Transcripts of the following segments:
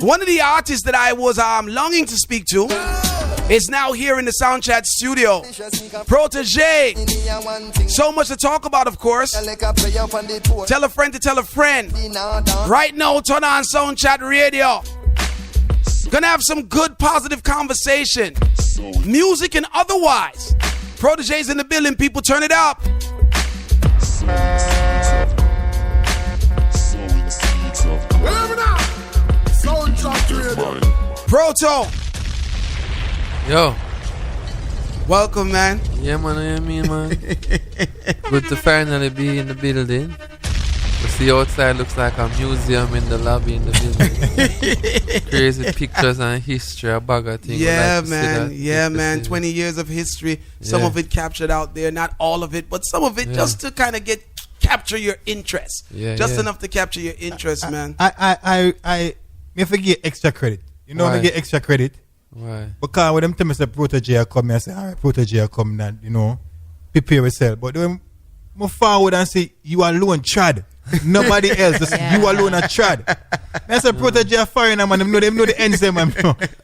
One of the artists that I was longing to speak to is now here in the Soundchat studio. Protoje. So much to talk about, of course. Tell a friend to tell a friend. Right now, turn on Soundchat Radio. Gonna have some good, positive conversation. Music and otherwise. Protoje's in the building, people. Turn it up. Proto. Yo. Welcome, man. Yeah, man, I mean, man. Good to finally be in the building. You see, outside looks like a museum in the lobby in the building. Crazy pictures and history, a bag of things. Yeah, man. Yeah, man. 20 years of history. Some of it captured out there. Not all of it, but some of it just to kind of capture your interest. Just enough to capture your interest, man. I forget extra credit. You know, I get extra credit. Why? Because when them tell me say Protoje come, I say, all right, Protoje come, that, you know, prepare yourself. But when I forward and say, you alone trad. Nobody else. Just you alone are trad. I say, Protoje foreign, man. Them know the ends them, man.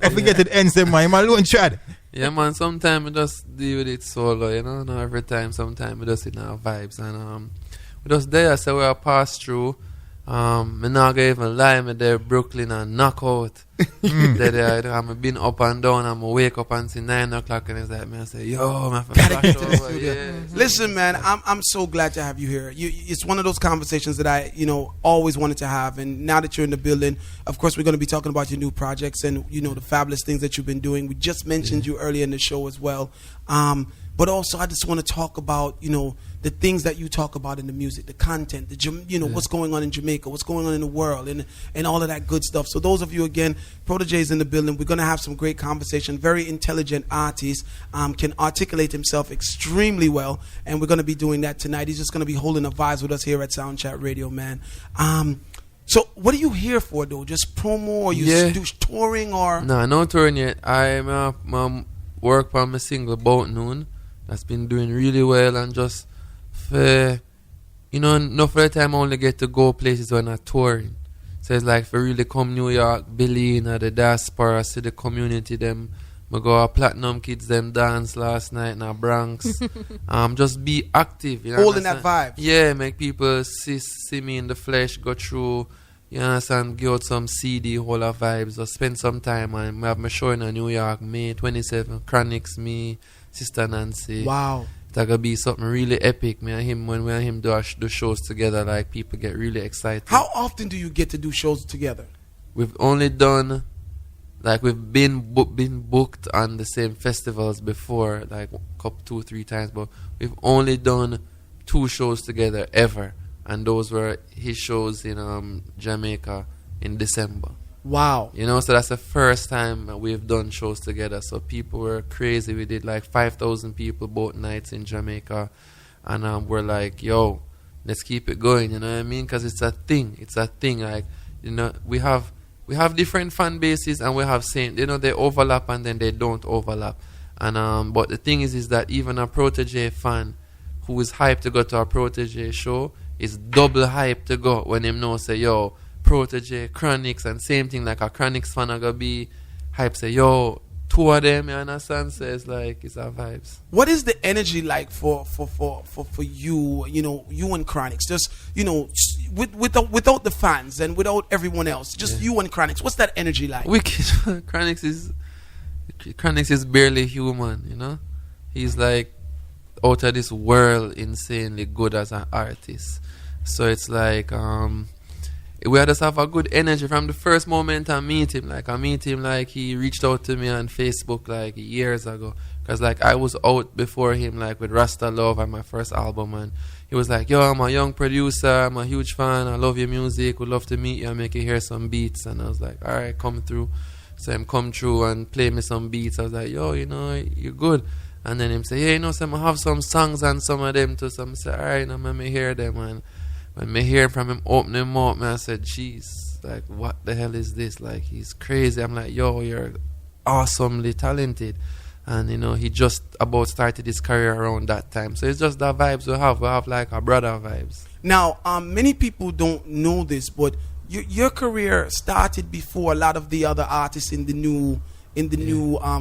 I forget the ends them, man. I'm alone trad. Yeah, man. Sometimes we just deal with it solo, you know. Not every time. Sometimes we just in our vibes. And we just there, so we pass through. Me not gonna even lie, me there Brooklyn and knockout. I'm been up and down, I'm wake up until 9 o'clock and it's like, man, I say, yo, man, gotta get to the studio. Listen, man, I'm so glad to have you here. It's one of those conversations that I, always wanted to have. And now that you're in the building, of course, we're going to be talking about your new projects and, the fabulous things that you've been doing. We just mentioned you earlier in the show as well. But also, I just want to talk about, the things that you talk about in the music, the content, what's going on in Jamaica, what's going on in the world, and all of that good stuff. So those of you, again, Protoje's in the building. We're going to have some great conversation. Very intelligent artist, can articulate himself extremely well, and we're going to be doing that tonight. He's just going to be holding a vibes with us here at Soundchat Radio, man. So what are you here for, though? Just promo, or you do touring, or? No touring yet. I'm work on my single About Noon. That's been doing really well, and just for, enough of the time I only get to go places when I'm touring. So it's like for really come New York, Berlin, or the diaspora, see the community, them. I go a Platinum Kids, them dance last night in the Bronx. Just be active. Holding that vibe. Yeah, make people see me in the flesh, go through, you understand, give out some CD, whole of vibes, or spend some time. And I have my show in New York, May 27th, Chronixx, me, Sister Nancy. Wow. It's gonna be something really epic. Me and him, when we and him do shows together, like people get really excited. How often do you get to do shows together? We've only done, like we've been booked on the same festivals before, like a couple, 2-3 times, but we've only done 2 shows together ever, and those were his shows in Jamaica in December. Wow. So that's the first time we've done shows together. So people were crazy. We did like 5,000 people both nights in Jamaica. And we're like, yo, let's keep it going. You know what I mean? Because it's a thing. It's a thing. Like, we have different fan bases, and we have same, they overlap and then they don't overlap. And but the thing is that even a Protoje fan who is hyped to go to a Protoje show is double hyped to go when him know say, yo, Protoje, Chronixx, and same thing, like a Chronixx fan are gonna be hype, say, yo, 2 of them, you understand? So it's like, it's our vibes. What is the energy like for you, you and Chronixx? Just, without the fans and without everyone else, just you and Chronixx. What's that energy like? Wicked. Chronixx is barely human, He's like out of this world, insanely good as an artist. So it's like, we just have a good energy from the first moment I meet him. Like he reached out to me on Facebook like years ago. Because like I was out before him like with Rasta Love and my first album. And he was like, yo, I'm a young producer. I'm a huge fan. I love your music. Would love to meet you and make you hear some beats. And I was like, all right, come through. So him come through and play me some beats. I was like, yo, you're good. And then him say, yeah, so I have some songs and some of them too. So I say, all right, now let me hear them. And when me hear from him open him up, man, I said, jeez, like, what the hell is this? Like, he's crazy. I'm like, yo, you're awesomely talented. And, he just about started his career around that time. So it's just the vibes we have. We have, like, a brother vibes. Now, many people don't know this, but your career started before a lot of the other artists in the new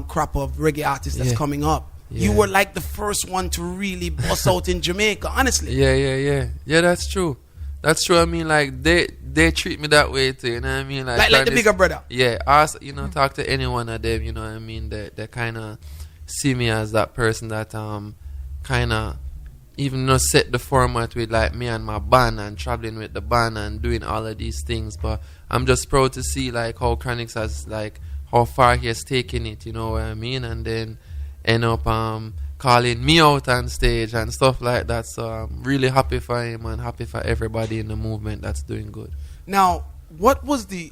crop of reggae artists that's coming up. You were like the first one to really bust out in Jamaica, honestly. Yeah, that's true. That's true. I mean, like, they treat me that way too, you know what I mean? Like the bigger brother. Yeah, ask, talk to any one of them, you know what I mean? They kind of see me as that person that kind of even set the format with like me and my band and traveling with the band and doing all of these things. But I'm just proud to see like how Chronixx has like how far he has taken it, you know what I mean? And then end up calling me out on stage and stuff like that. So I'm really happy for him and happy for everybody in the movement that's doing good. Now, what was the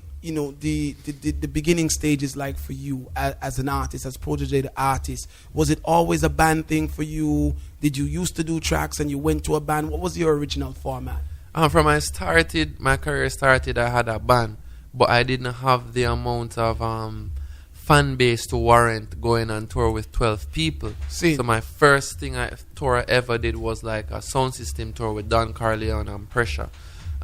beginning stages like for you as an artist, as Protoje the artist? Was it always a band thing for you? Did you used to do tracks and you went to a band? What was your original format? From my career started, I had a band, but I didn't have the amount of fan base to warrant going on tour with 12 people. So my first tour I ever did was like a sound system tour with Don Carleon and Pressure.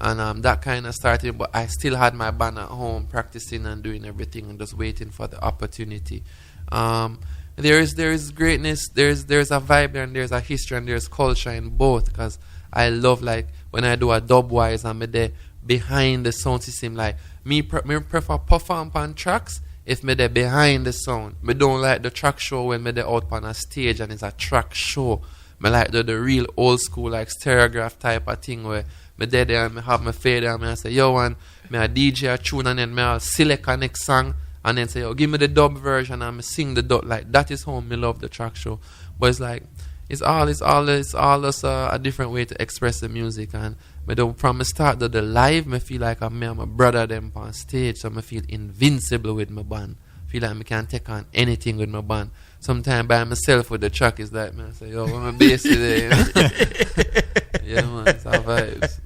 And that kind of started, but I still had my band at home practicing and doing everything and just waiting for the opportunity. There is greatness, there's a vibe and there's a history and there's culture in both, because I love like when I do a dub wise I'm there behind the sound system. Like me prefer perform on tracks if me there behind the sound. Me don't like the track show when me there out on a stage and it's a track show. Me like the real old school like stereograph type of thing where me there and me have my fader and I say, yo, and me a DJ a tune and then me I'll select a next song and then say, yo, give me the dub version and me sing the dub. Like that is how me love the track show. But it's like it's all just a different way to express the music. And me do from the start the live me feel like I'm my brother them on stage, so me feel invincible with my band. Feel like me can take on anything with my band. Sometimes by myself with the track is like, man, I say, yo, where my bass today? You know? Yeah, man, it's our vibes.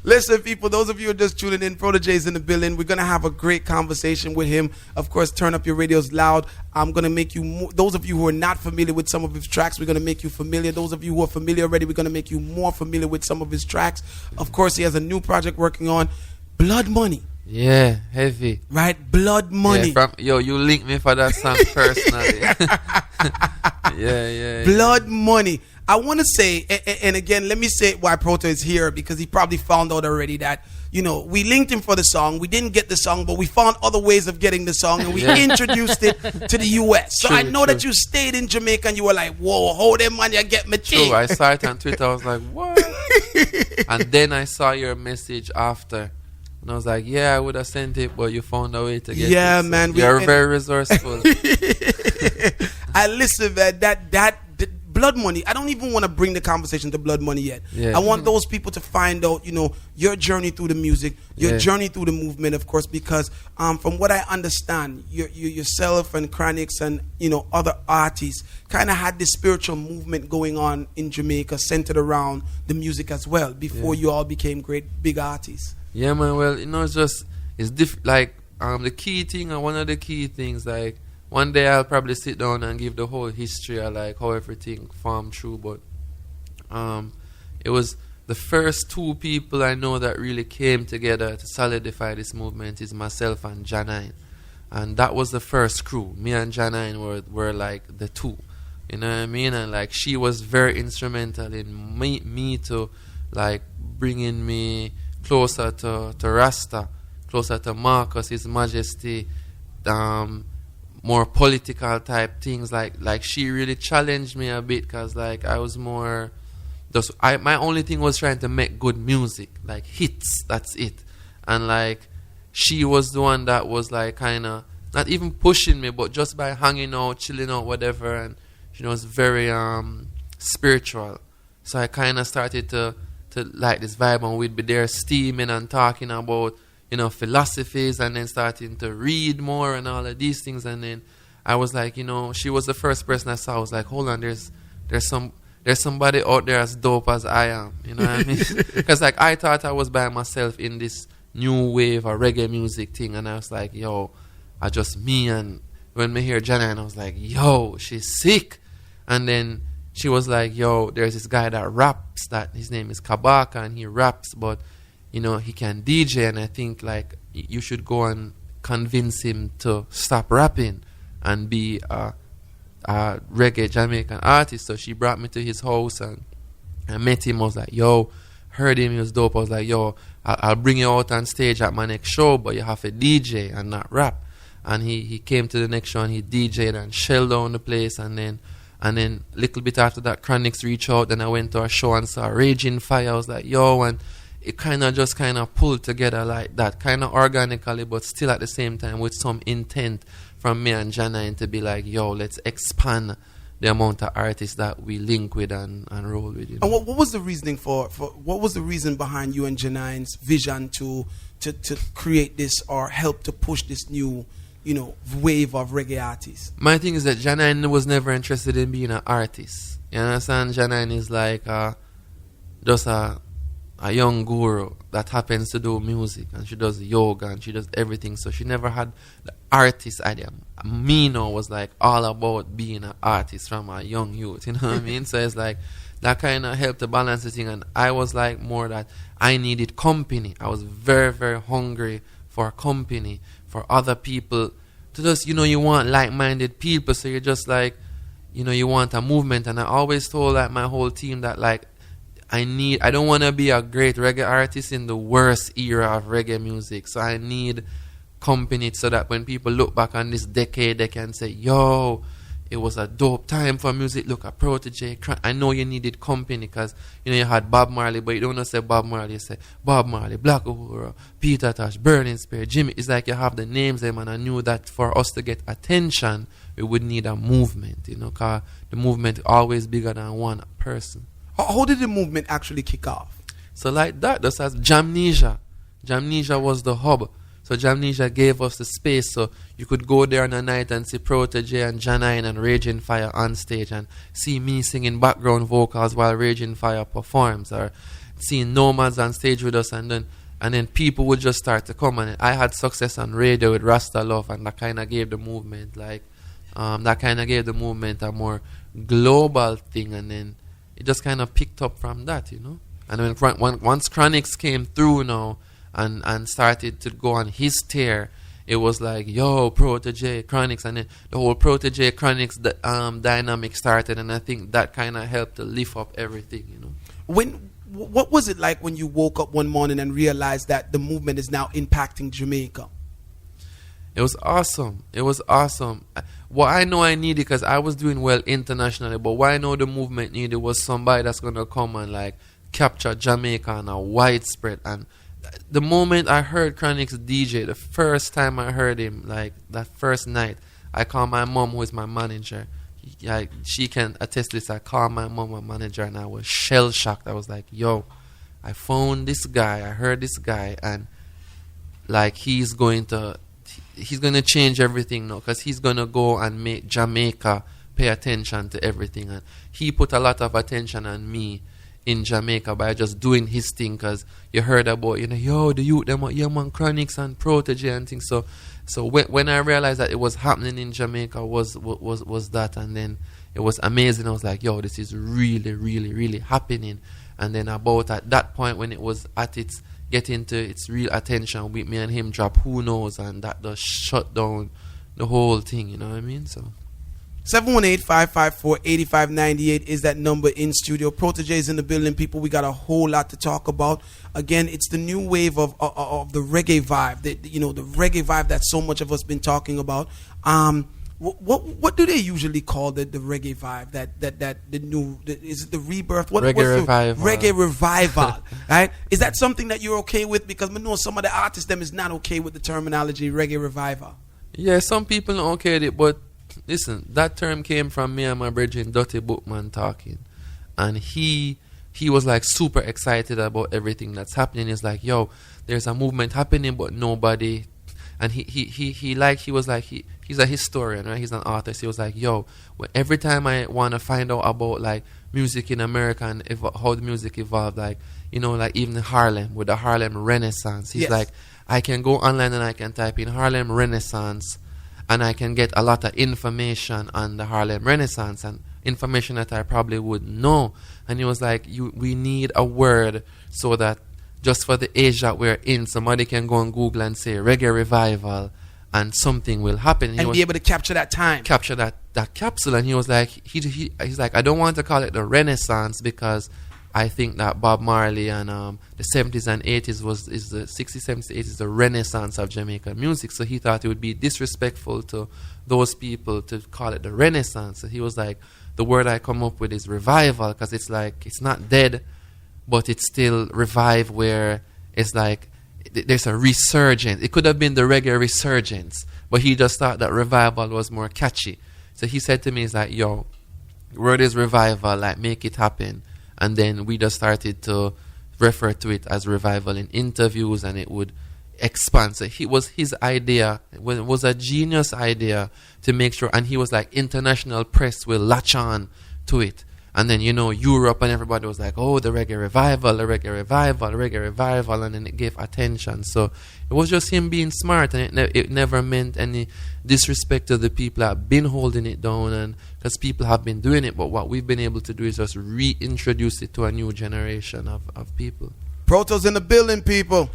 Listen, people, those of you who are just tuning in, Protoje's in the building. We're going to have a great conversation with him. Of course, turn up your radios loud. I'm going to make you more, those of you who are not familiar with some of his tracks, we're going to make you familiar. Those of you who are familiar already, we're going to make you more familiar with some of his tracks. Of course, he has a new project working on, Blood Money. Yeah, heavy. Right? Blood Money. Yeah, you link me for that song personally. yeah. Blood Money. I want to say, and again, let me say why Proto is here, because he probably found out already that, we linked him for the song. We didn't get the song, but we found other ways of getting the song, and we introduced it to the U.S. So I know that you stayed in Jamaica, and you were like, whoa, hold them, man, you get me thing. True, I saw it on Twitter. I was like, what? And then I saw your message after. And I was like, yeah, I would have sent it, but you found a way to get it. Yeah, so man. You're very resourceful. I listen, man, that Blood Money, I don't even want to bring the conversation to Blood Money yet. Yeah. I want those people to find out, your journey through the music, your journey through the movement, of course, because from what I understand, yourself and Chronixx and, other artists kind of had this spiritual movement going on in Jamaica centered around the music as well before you all became great big artists. Yeah, man. Well, it's different. Like, the key thing, and one of the key things, like, one day I'll probably sit down and give the whole history of, like, how everything formed through. But it was the first two people I know that really came together to solidify this movement is myself and Janine. And that was the first crew. Me and Janine were like, the two. You know what I mean? And, like, she was very instrumental in me to, like, bringing me closer to Rasta, closer to Marcus, His Majesty, more political type things. Like she really challenged me a bit, because like I was more, my only thing was trying to make good music, like hits. That's it. And like she was the one that was like kind of not even pushing me, but just by hanging out, chilling out, whatever. And she was very spiritual. So I kind of started to like this vibe, and we'd be there steaming and talking about, philosophies, and then starting to read more and all of these things. And then I was like, she was the first person I saw. I was like, hold on, there's somebody out there as dope as I am. You know what I mean? Because like I thought I was by myself in this new wave of reggae music thing, and I was like, yo, I just me. And when me hear Jenna, and I was like, yo, she's sick. And then she was like, yo, there's this guy that raps, that his name is Kabaka, and he raps, but you know, he can DJ, and I think like you should go and convince him to stop rapping and be a reggae Jamaican artist. So she brought me to his house, and I met him. I was like, yo, heard him, he was dope. I was like, yo, I'll bring you out on stage at my next show, but you have to DJ and not rap. And he came to the next show and he DJ'd and shelled down the place. And then a little bit after that, Chronixx reached out. Then I went to a show and saw Raging Fire. I was like, yo, and it kind of pulled together like that, kind of organically, but still at the same time with some intent from me and Janine to be like, yo, let's expand the amount of artists that we link with and roll with. You know? And what was the reasoning for what was the reason behind you and Janine's vision to create this or help to push this new, you know, wave of reggae artists? My thing is that Janine was never interested in being an artist. You understand? Janine is like just a young guru that happens to do music, and she does yoga and she does everything. So she never had the artist idea. Me now was like all about being an artist from a young youth, you know what I mean? So it's like that kind of helped to balance the thing. And I was like more that I needed company. I was very, very hungry for company, for other people to just, you know, you want like-minded people. So you're just like, you know, you want a movement. And I always told like my whole team that like, I don't want to be a great reggae artist in the worst era of reggae music. So I need company so that when people look back on this decade, they can say, yo, it was a dope time for music. Look at Protoje. I know you needed company because, you know, you had Bob Marley, but you don't say Bob Marley. You say Bob Marley, Black Uhura, Peter Tosh, Burning Spear, Jimmy. It's like you have the names them, and I knew that for us to get attention, we would need a movement, you know, because the movement is always bigger than one person. How did the movement actually kick off? So like that, just as Jamnesia. Jamnesia was the hub. So Jamnesia gave us the space so you could go there on a night and see Protoje and Janine and Raging Fire on stage and see me singing background vocals while Raging Fire performs, or seeing Nomads on stage with us, and then people would just start to come. And I had success on radio with Rasta Love, and that kind of gave the movement a more global thing, and then it just kind of picked up from that, you know. And when once Chronixx came through now and started to go on his tear, it was like, yo, Protoje, Chronixx, and then the whole Protoje, Chronixx dynamic started, and I think that kind of helped to lift up everything, you know. What was it like when you woke up one morning and realized that the movement is now impacting Jamaica? It was awesome. It was awesome. What I know I needed, because I was doing well internationally, but what I know the movement needed was somebody that's going to come and like capture Jamaica on a widespread. And the moment I heard Chronixx DJ, the first time I heard him, like that first night, I called my mom, who is my manager. She can attest to this. I called my mom, my manager, and I was shell-shocked. I was like, yo, I found this guy, I heard this guy, and like he's going to change everything now, because he's going to go and make Jamaica pay attention to everything. And he put a lot of attention on me in Jamaica by just doing his thing, because you heard about, you know, yo, the youth, them, yeah, man, Chronixx and Protoje and things. So when I realized that it was happening in Jamaica was that, and then it was amazing. I was like, yo, this is really, really, really happening. And then about at that point when it was at its getting to its real attention, with me and him drop Who Knows, and that does shut down the whole thing, you know what I mean? So 718-554-8598 is that number in studio. Protoje is in the building, people. We got a whole lot to talk about. Again, it's the new wave of the reggae vibe, the reggae vibe that so much of us been talking about. What do they usually call the reggae vibe? Is it the rebirth? Reggae revival. Reggae revival, right? Is that something that you're okay with? Because we know some of the artists them is not okay with the terminology reggae revival. Yeah, some people are okay with it, but listen, that term came from me and my brother Dirty Bookman talking, and he was like super excited about everything that's happening. He's like, yo, there's a movement happening, but nobody. And he's a historian, right? He's an author. So he was like, yo, every time I want to find out about like music in America and how the music evolved, like, you know, like even Harlem, with the Harlem Renaissance, he's like, I can go online and I can type in Harlem Renaissance, and I can get a lot of information on the Harlem Renaissance and information that I probably wouldn't know. And he was like, we need a word so that just for the age that we're in, somebody can go on Google and say reggae revival, and something will happen. And be able to capture that time. Capture that capsule. And he was like, he's like, I don't want to call it the Renaissance, because I think that Bob Marley and the 70s and 80s is the 60s, 70s, 80s, the Renaissance of Jamaican music. So he thought it would be disrespectful to those people to call it the Renaissance. So he was like, the word I come up with is revival, because it's like, it's not dead, but it's still revived, where it's like, there's a resurgence. It could have been the reggae resurgence, but he just thought that revival was more catchy. So he said to me, he's like, yo, word is revival, like, make it happen. And then we just started to refer to it as revival in interviews, and it would expand. So it was his idea. It was a genius idea to make sure, and he was like, international press will latch on to it. And then, you know, Europe and everybody was like, oh, the reggae revival, the reggae revival, the reggae revival. And then it gave attention. So it was just him being smart. And it never meant any disrespect to the people that have been holding it down. And because people have been doing it. But what we've been able to do is just reintroduce it to a new generation of people. Proto's in the building, people.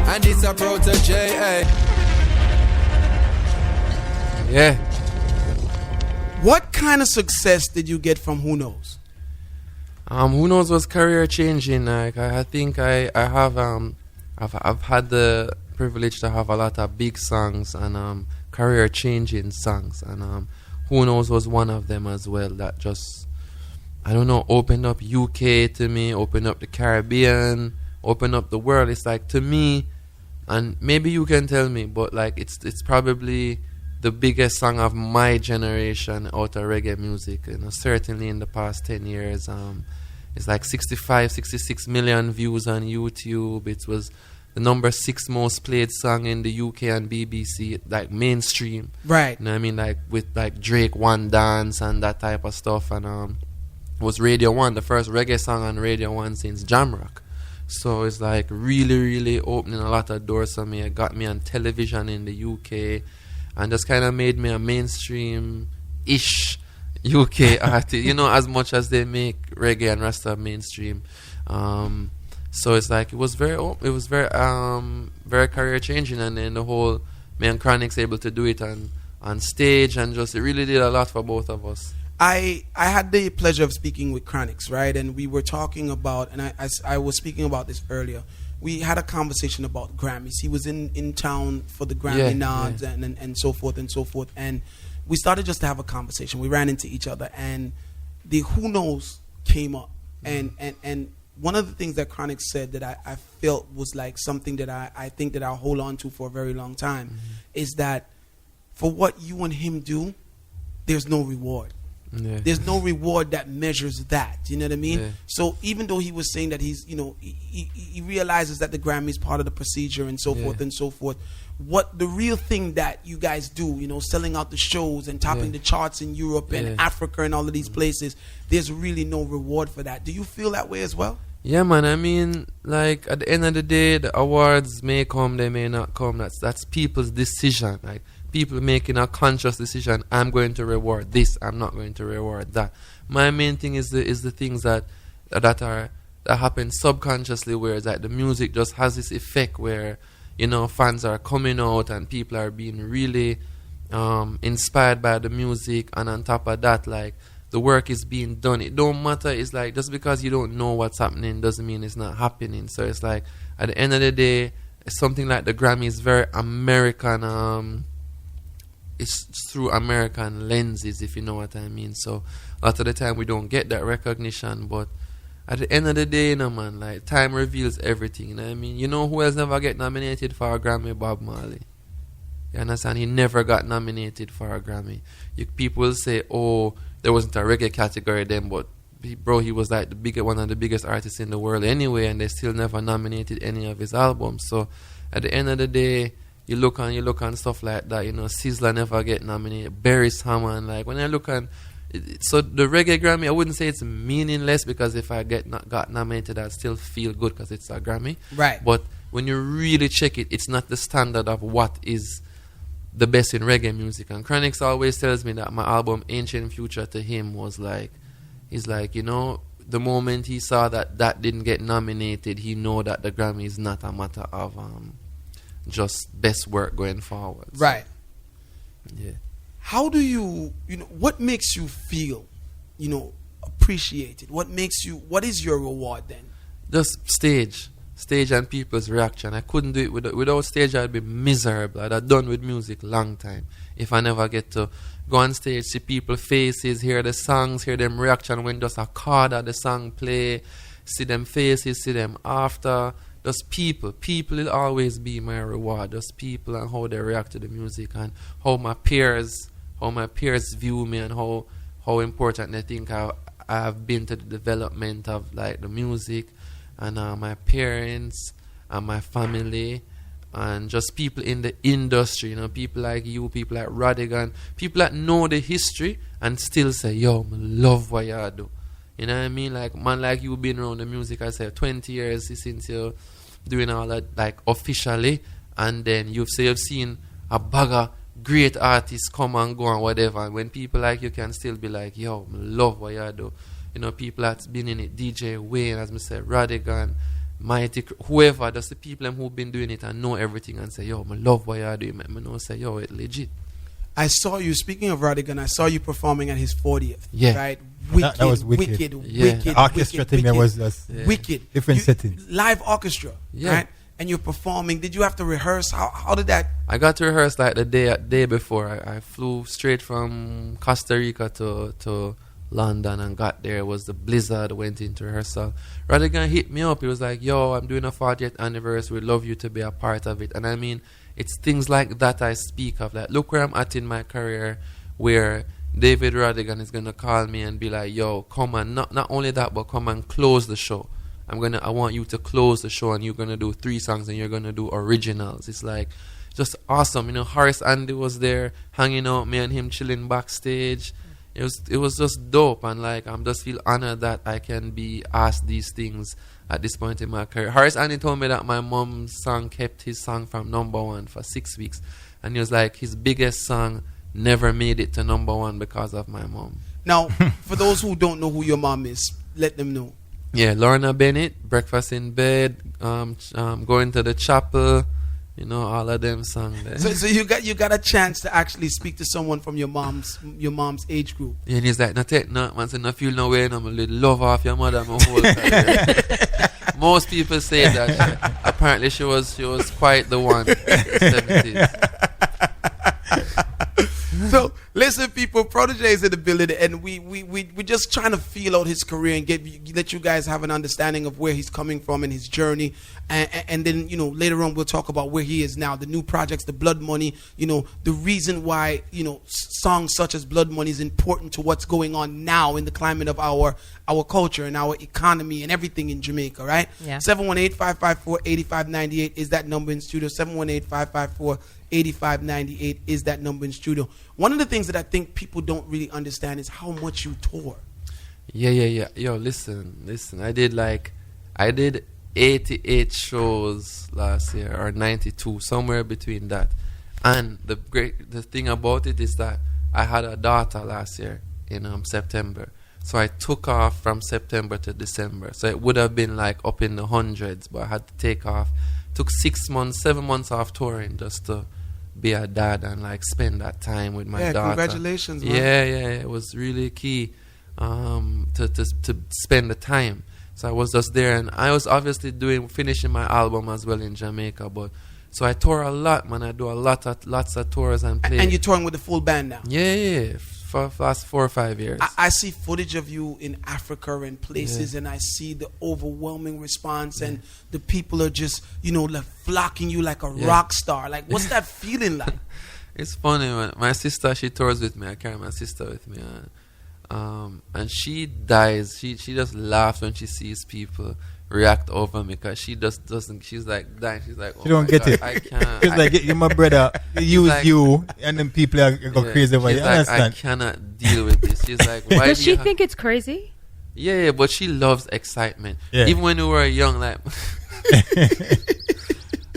And it's a Protoje, eh? Yeah. What kind of success did you get from Who Knows? Who Knows was career changing. Like I think I've had the privilege to have a lot of big songs and career changing songs, and Who Knows was one of them as well. That just, I don't know, opened up UK to me, opened up the Caribbean, opened up the world. It's like, to me, and maybe you can tell me, but like it's probably the biggest song of my generation out of reggae music, you know, certainly in the past 10 years. It's like 65, 66 million views on YouTube. It was the number 6 most played song in the UK and BBC, like mainstream. Right. You know what I mean? Like with like Drake One Dance and that type of stuff. And it was Radio 1, the first reggae song on Radio 1 since Jamrock. So it's like really, really opening a lot of doors for me. It got me on television in the UK. And just kind of made me a mainstream-ish UK artist, you know, as much as they make reggae and Rasta mainstream. So it's like, it was very career changing, and then the whole, me and Chronixx able to do it on stage, and just, it really did a lot for both of us. I had the pleasure of speaking with Chronixx, right? And we were talking about, and I was speaking about this earlier. We had a conversation about Grammys. He was in town for the Grammy nods and so forth and so forth. And we started just to have a conversation. We ran into each other, and the Who Knows came up. And one of the things that Chronixx said that I felt was like something that I think that I'll hold on to for a very long time is that for what you and him do, there's no reward. Yeah. There's no reward that measures that. You know what I mean? Yeah. So even though he was saying that he's, you know, he realizes that the Grammy is part of the procedure and so forth and so forth. What the real thing that you guys do, you know, selling out the shows and topping the charts in Europe and Africa and all of these places, there's really no reward for that. Do you feel that way as well? Yeah, man. I mean, like, at the end of the day, the awards may come, they may not come. That's people's decision. Like, people making a conscious decision, I'm going to reward this, I'm not going to reward that. My main thing is the things that happen subconsciously, where it's like the music just has this effect where, you know, fans are coming out and people are being really inspired by the music, and on top of that, like, the work is being done. It don't matter. It's like, just because you don't know what's happening doesn't mean it's not happening. So it's like, at the end of the day, something like the Grammy is very American. It's through American lenses, if you know what I mean. So a lot of the time we don't get that recognition, but at the end of the day, you know, man, like, time reveals everything. You know what I mean? You know who else never get nominated for a Grammy? Bob Marley. You understand? He never got nominated for a Grammy. People will say, oh, there wasn't a reggae category then, but he was like one of the biggest artists in the world anyway, and they still never nominated any of his albums. So at the end of the day, you look on stuff like that, you know, Sizzla never get nominated, Barry Hammond, like, when I look on, so the reggae Grammy, I wouldn't say it's meaningless, because if I got nominated, I'd still feel good because it's a Grammy. Right. But when you really check it, it's not the standard of what is the best in reggae music. And Chronixx always tells me that my album Ancient Future to him was like, he's like, you know, the moment he saw that didn't get nominated, he know that the Grammy is not a matter of just best work going forward. So, Right. yeah. How do you know, what makes you feel, you know, appreciated? What is your reward then? Just stage and people's reaction. I couldn't do it without stage. I'd be miserable. I'd have done with music long time if I never get to go on stage, see people's faces, hear the songs, hear them reaction when just a chord of the song play, see them faces, see them after. Just people will always be my reward. Just people and how they react to the music, and how my peers view me, and how important they think I have been to the development of like the music, and my parents and my family, and just people in the industry, you know, people like you, people like Radigan, people that know the history and still say, yo, I love what you do. You know what I mean? Like, man like you been around the music, I say 20 years since you're doing all that, like, officially, and then you've seen a bag of great artists come and go and whatever, and when people like you can still be like, yo, I love what you do. You know, people that's been in it, DJ Wayne, as I said, Radigan, Mighty, whoever, that's the people who've been doing it and know everything and say, yo, I love what you do. You make me know, say, yo, it's legit. I saw you, speaking of Radigan, I saw you performing at his 40th. Yeah. Right? That was wicked. Yeah. Wicked. Orchestra thing there was just wicked. different settings. Live orchestra. Yeah. Right? And you're performing. Did you have to rehearse? How did that? I got to rehearse like the day before. I flew straight from Costa Rica to London and got there. It was the blizzard, went into rehearsal. Radigan hit me up. He was like, yo, I'm doing a 40th anniversary. We'd love you to be a part of it. And I mean, it's things like that I speak of. Like, look where I'm at in my career, where David Radigan is going to call me and be like, yo, come and not only that, but come and close the show. I want you to close the show, and you're going to do 3 songs, and you're going to do originals. It's like just awesome. You know, Horace Andy was there hanging out, me and him chilling backstage. It was just dope, and like I'm just feel honored that I can be asked these things at this point in my career. Horace Andy told me that my mom's song kept his song from #1 for 6 weeks, and he was like, his biggest song never made it to #1 because of my mom. Now, for those who don't know who your mom is, let them know. Yeah, Lorna Bennett, Breakfast in Bed, Going to the Chapel, you know, all of them songs there. So you got a chance to actually speak to someone from your mom's age group. Yeah, and he's like, no take no, man, say no feel no way, no, I'm a little love off your mother my whole career. Most people say that. Apparently she was quite the one in the 70s. So listen, people, Protoje is in the building, and we're just trying to feel out his career and let you guys have an understanding of where he's coming from and his journey, and then, you know, later on we'll talk about where he is now, the new projects, the Blood Money, you know, the reason why, you know, songs such as Blood Money is important to what's going on now in the climate of our culture and our economy and everything in Jamaica, right? Yeah. 718-554-8598 is that number in studio. 718-554-8598 is that number in studio. One of the things that I think people don't really understand is how much you tour. Yeah. Yo, listen. I did 88 shows last year, or 92, somewhere between that. And the thing about it is that I had a daughter last year in September. So I took off from September to December. So it would have been like up in the hundreds, but I had to take off. Took 7 months off touring just to be a dad and like spend that time with my daughter. Congratulations, man. Yeah, it was really key to spend the time. So I was just there, and I was obviously finishing my album as well in Jamaica, but so I tour a lot, man. I do lots of tours and play. And you're touring with the full band now? Yeah, for the last 4 or 5 years. I see footage of you in Africa and places, and I see the overwhelming response, and the people are just, you know, like flocking you like a rock star. Like, what's that feeling like? It's funny, man. My sister, she tours with me. I carry my sister with me, and she dies. She just laughs when she sees people react over me, because she just doesn't. She's like dying. She's like, oh, she don't get it. I can't. She's like, you're my brother. They use like, you, and then people are go crazy over you. Like, Understand? I cannot deal with this. She's like, why does she think it's crazy? Yeah, but she loves excitement. Yeah. Even when we were young, like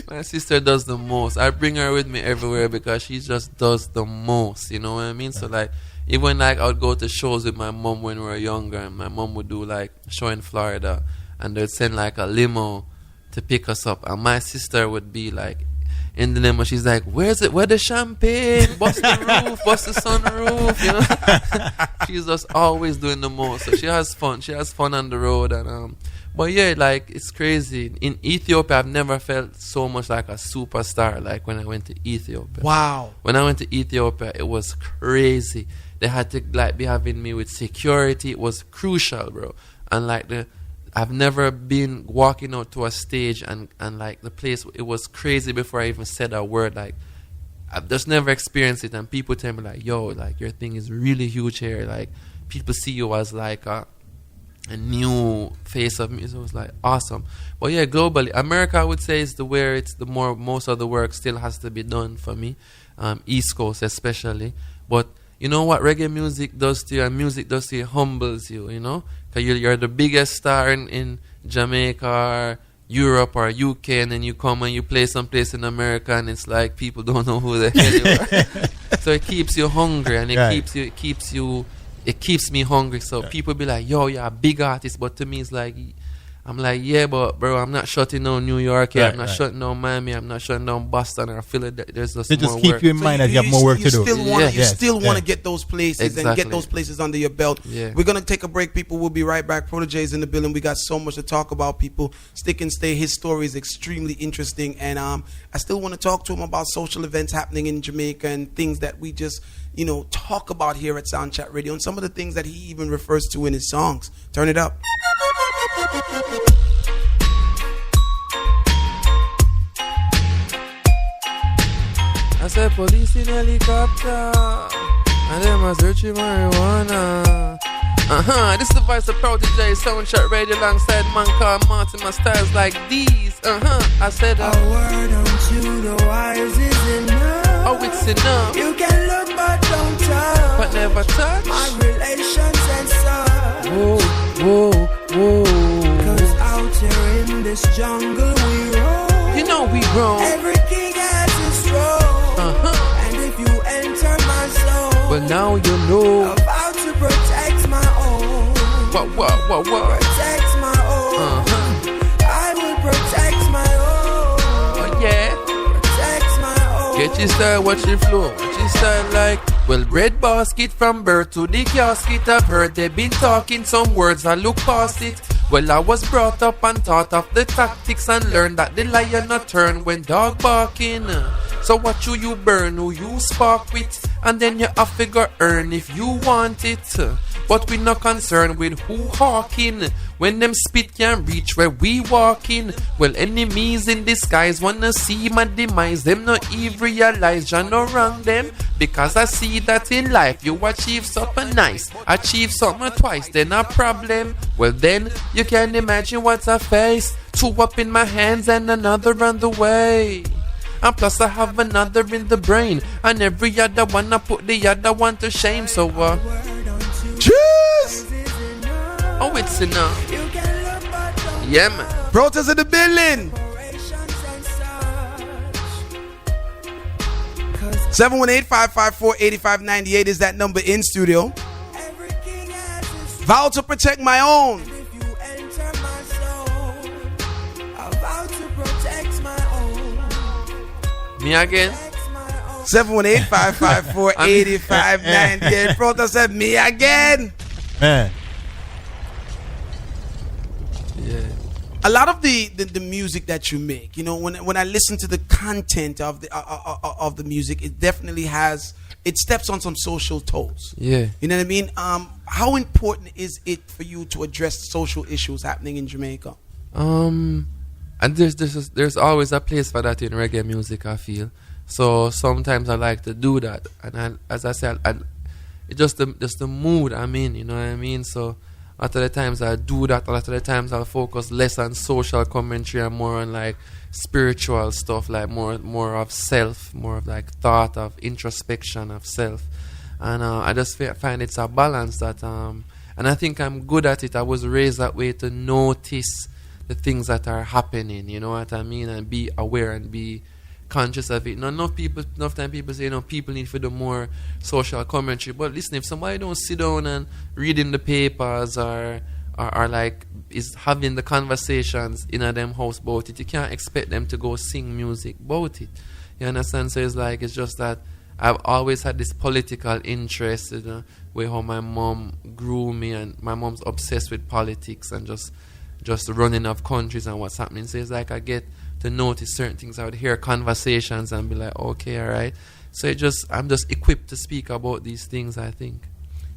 My sister does the most. I bring her with me everywhere because she just does the most. You know what I mean? So like, even like I would go to shows with my mom when we were younger, and my mom would do like a show in Florida, and they'd send like a limo to pick us up, and my sister would be like in the limo. She's like, "Where's it? Where the champagne? Bust the roof, bust the sunroof." You know, she's just always doing the most. So she has fun. She has fun on the road, and but yeah, like it's crazy. In Ethiopia, I've never felt so much like a superstar like when I went to Ethiopia. Wow. When I went to Ethiopia, it was crazy. They had to like be having me with security. It was crucial, bro. And like I've never been walking out to a stage and like the place, it was crazy before I even said a word. Like I've just never experienced it, and people tell me like, "Yo, like your thing is really huge here." Like people see you as like a new face of music. It was like awesome. But yeah, globally, America I would say is where it's the most of the work still has to be done for me. East Coast especially. But you know what reggae music does to you, and music does to you, humbles you, you know? Because you're the biggest star in Jamaica or Europe or UK, and then you come and you play someplace in America, and it's like people don't know who the hell you are. So it keeps you hungry, and it keeps me hungry. So people be like, "Yo, you're a big artist," but to me it's like, I'm like, yeah, but bro, I'm not shutting down New York here. I'm not shutting down Miami. I'm not shutting down Boston or Philadelphia. There's just they more just keep work. you in mind that you have more work to do. You still want to get those places and get those places under your belt. Yeah. We're going to take a break, people. We'll be right back. Protoje is in the building. We got so much to talk about, people. Stick and stay. His story is extremely interesting. And I still want to talk to him about social events happening in Jamaica and things that we just, talk about here at Sound Chat Radio, and some of the things that he even refers to in his songs. Turn it up. I said police in helicopter, and them a searching marijuana. This is the voice of Protoje, Sound Chat Radio alongside man called Martin. My styles like these. I said a word unto the wise is enough. Oh, it's enough. You can look but don't touch, but never touch my relations and such. Whoa, whoa, whoa. Cause out here in this jungle we roam. You know we roam. Every king has his throne. And if you enter my soul, but now you know about to protect my own. What? Protect my own. I will protect my own. Oh yeah. Protect my own. Get your style, watch your flow. Watch your style like. Well, bread basket from birth to the casket. I've heard they've been talking some words, I look past it. Well, I was brought up and taught of the tactics and learned that the lion not turn when dog barking. So what you burn, who you spark with, and then you have to go earn if you want it. But we not concerned with who hawking. When them spit can reach where we walking. Well, enemies in disguise wanna see my demise. Them no even realize I no wrong them. Because I see that in life you achieve something nice. Achieve something twice, then a problem. Well then, you can imagine what I face. Two up in my hands and another on the way. And plus I have another in the brain. And every other one I put the other one to shame. So cheers! Oh, it's enough. Yeah, man. Protoje in the building. 718-554-8598 is that number in studio. Vow to protect my own. Me again. 718-554-8598. Protoje said me again. Man. Yeah. A lot of the music that you make, when I listen to the content of the music, it definitely it steps on some social toes. Yeah. You know what I mean? How important is it for you to address social issues happening in Jamaica? And there's always a place for that in reggae music, I feel. So sometimes I like to do that, and as I said, it's just the mood I'm in. You know what I mean? So. A lot of the times I do that. A lot of the times I'll focus less on social commentary and more on like spiritual stuff, like more of self, more of like thought of introspection of self. And I just find it's a balance that, and I think I'm good at it. I was raised that way to notice the things that are happening, you know what I mean, and be aware and be conscious of it. Now, enough time people say, people need to do more social commentary. But listen, if somebody don't sit down and read in the papers or like is having the conversations in a them house about it, you can't expect them to go sing music about it. You understand? So it's just that I've always had this political interest, where how my mom grew me, and my mom's obsessed with politics and just running of countries and what's happening. So it's like I get to notice certain things. I would hear conversations and be like, okay, all right. So I'm just equipped to speak about these things, I think.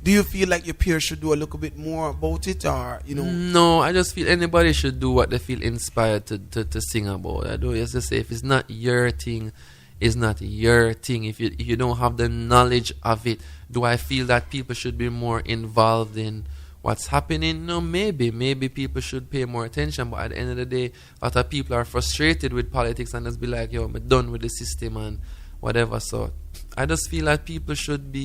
Do you feel like your peers should do a little bit more about it, or No, I just feel anybody should do what they feel inspired to sing about. I do just say, if it's not your thing, it's not your thing. If you don't have the knowledge of it, do I feel that people should be more involved in what's happening? No, maybe people should pay more attention. But at the end of the day, a lot of people are frustrated with politics and just be like, yo, I'm done with the system and whatever. So I just feel like people should